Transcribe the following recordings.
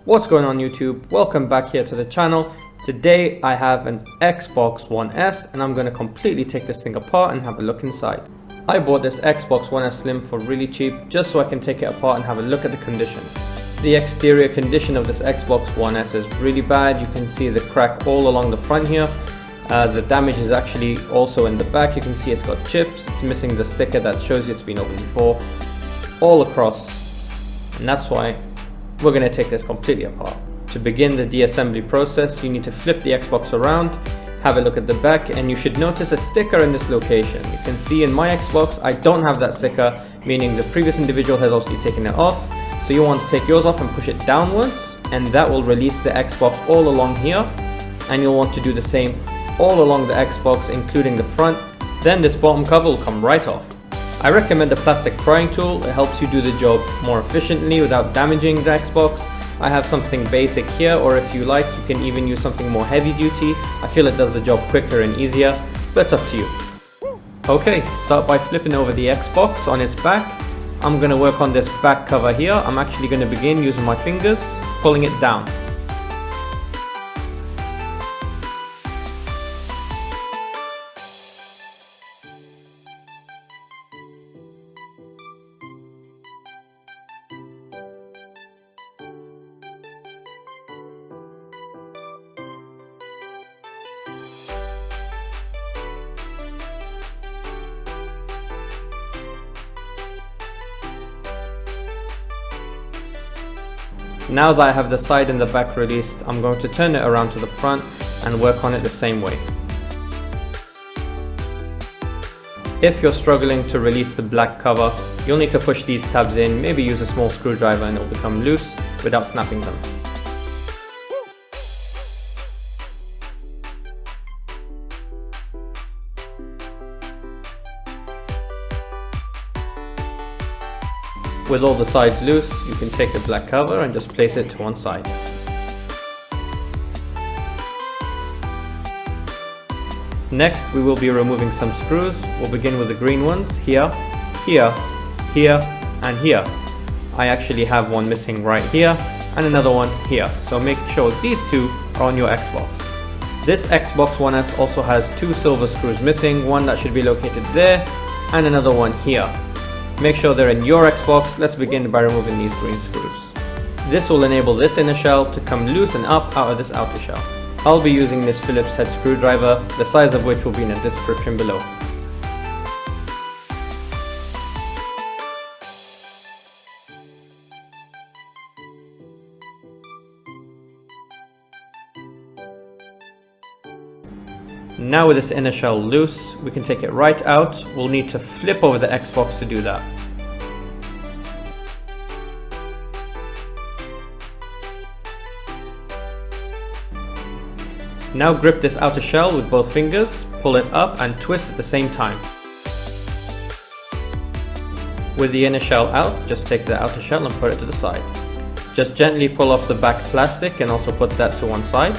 What's going on YouTube? Welcome back here to the channel. Today I have an Xbox One S and I'm going to completely take this thing apart and have a look inside. I bought this Xbox One S Slim for really cheap just so I can take it apart and have a look at the condition. The exterior condition of this Xbox One S is really bad. You can see the crack all along the front here. The damage is actually also in the back. You can see it's got chips, it's missing the sticker that shows you it's been opened before, all across, and that's why we're going to take this completely apart. To begin the deassembly process, you need to flip the Xbox around, have a look at the back, and you should notice a sticker in this location. You can see in my Xbox I don't have that sticker, meaning the previous individual has obviously taken it off. So you want to take yours off and push it downwards, and that will release the Xbox all along here, and you'll want to do the same all along the Xbox, including the front. Then this bottom cover will come right off. I recommend the plastic prying tool. It helps you do the job more efficiently without damaging the Xbox. I have something basic here, or if you like, you can even use something more heavy duty. I feel it does the job quicker and easier, but it's up to you. Okay, start by flipping over the Xbox on its back. I'm going to work on this back cover here. I'm actually going to begin using my fingers, pulling it down. Now that I have the side and the back released, I'm going to turn it around to the front and work on it the same way. If you're struggling to release the black cover, you'll need to push these tabs in, maybe use a small screwdriver and it'll become loose without snapping them. With all the sides loose, you can take the black cover and just place it to one side. Next, we will be removing some screws. We'll begin with the green ones here, here, here, and here. I actually have one missing right here and another one here, so make sure these two are on your Xbox. This Xbox One S also has two silver screws missing, one that should be located there and another one here. Make sure they're in your Xbox. Let's begin by removing these green screws. This will enable this inner shell to come loose and up out of this outer shell. I'll be using this Phillips head screwdriver, the size of which will be in the description below. Now with this inner shell loose, we can take it right out. We'll need to flip over the Xbox to do that. Now grip this outer shell with both fingers, pull it up and twist at the same time. With the inner shell out, just take the outer shell and put it to the side. Just gently pull off the back plastic and also put that to one side.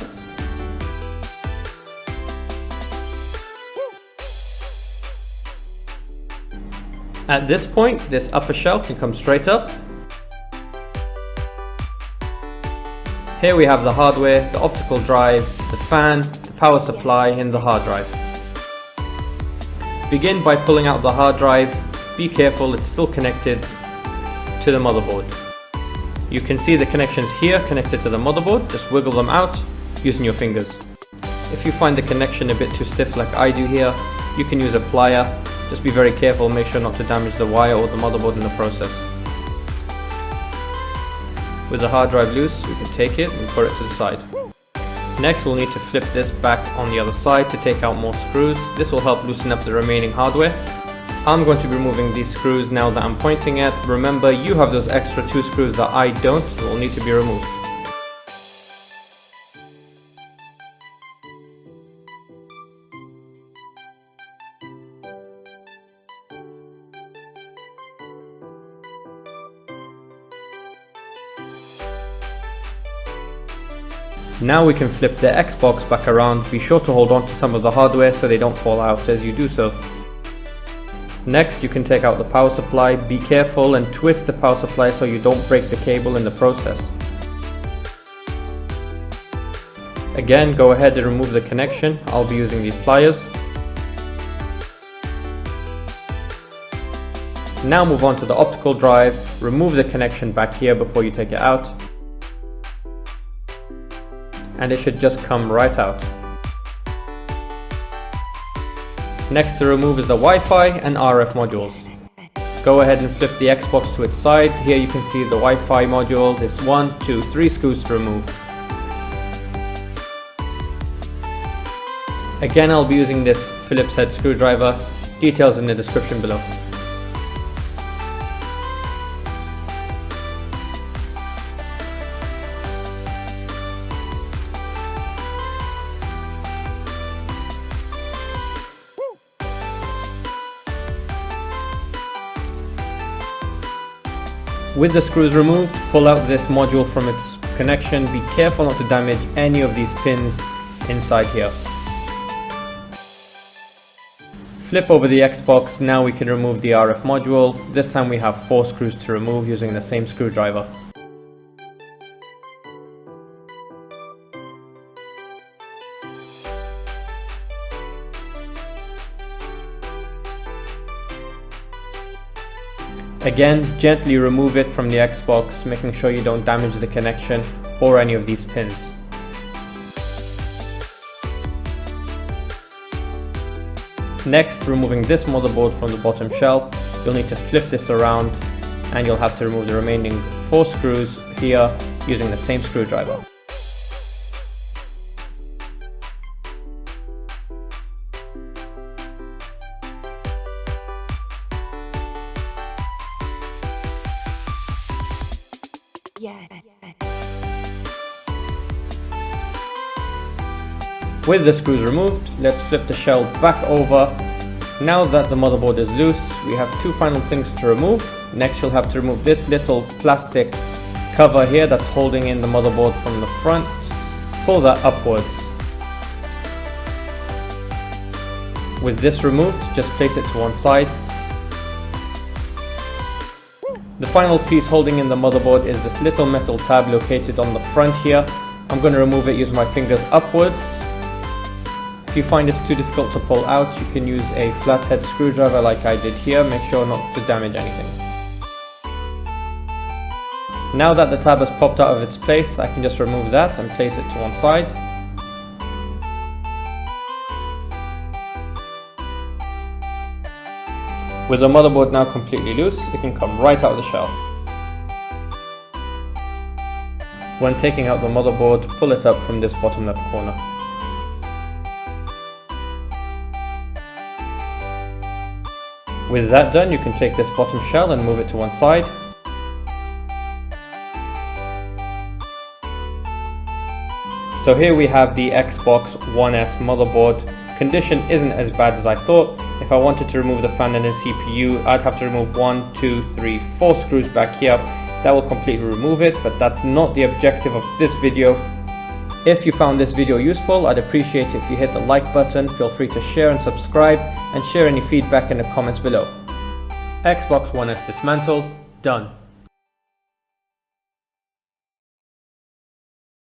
At this point, this upper shell can come straight up. Here we have the hardware, the optical drive, the fan, the power supply, and the hard drive. Begin by pulling out the hard drive. Be careful, it's still connected to the motherboard. You can see the connections here connected to the motherboard. Just wiggle them out using your fingers. If you find the connection a bit too stiff like I do here, you can use a plier. Just be very careful, make sure not to damage the wire or the motherboard in the process. With the hard drive loose, we can take it and put it to the side. Next, we'll need to flip this back on the other side to take out more screws. This will help loosen up the remaining hardware. I'm going to be removing these screws now that I'm pointing at. Remember, you have those extra two screws that I don't, that will need to be removed. Now we can flip the Xbox back around. Be sure to hold on to some of the hardware so they don't fall out as you do so. Next, you can take out the power supply. Be careful and twist the power supply so you don't break the cable in the process. Again, go ahead and remove the connection. I'll be using these pliers. Now move on to the optical drive, remove the connection back here before you take it out. And it should just come right out. Next to remove is the Wi-Fi and RF modules. Go ahead and flip the Xbox to its side. Here you can see the Wi-Fi module. There's 1, 2, 3 screws to remove. Again, I'll be using this Phillips head screwdriver. Details in the description below. With the screws removed, pull out this module from its connection. Be careful not to damage any of these pins inside here. Flip over the Xbox. Now we can remove the RF module. This time we have 4 screws to remove using the same screwdriver. Again, gently remove it from the Xbox, making sure you don't damage the connection or any of these pins. Next, removing this motherboard from the bottom shell, you'll need to flip this around and you'll have to remove the remaining 4 screws here using the same screwdriver. With the screws removed, let's flip the shell back over. Now that the motherboard is loose, we have 2 final things to remove. Next, you'll have to remove this little plastic cover here that's holding in the motherboard from the front. Pull that upwards. With this removed, just place it to one side. The final piece holding in the motherboard is this little metal tab located on the front here. I'm going to remove it using my fingers upwards. If you find it's too difficult to pull out, you can use a flathead screwdriver like I did here. Make sure not to damage anything. Now that the tab has popped out of its place, I can just remove that and place it to one side. With the motherboard now completely loose, it can come right out of the shell. When taking out the motherboard, pull it up from this bottom left corner. With that done, you can take this bottom shell and move it to one side. So here we have the Xbox One S motherboard. Condition isn't as bad as I thought. If I wanted to remove the fan and the CPU, I'd have to remove 1, 2, 3, 4 screws back here. That will completely remove it, but that's not the objective of this video. If you found this video useful, I'd appreciate it if you hit the like button. Feel free to share and subscribe, and share any feedback in the comments below. Xbox One S dismantled, done.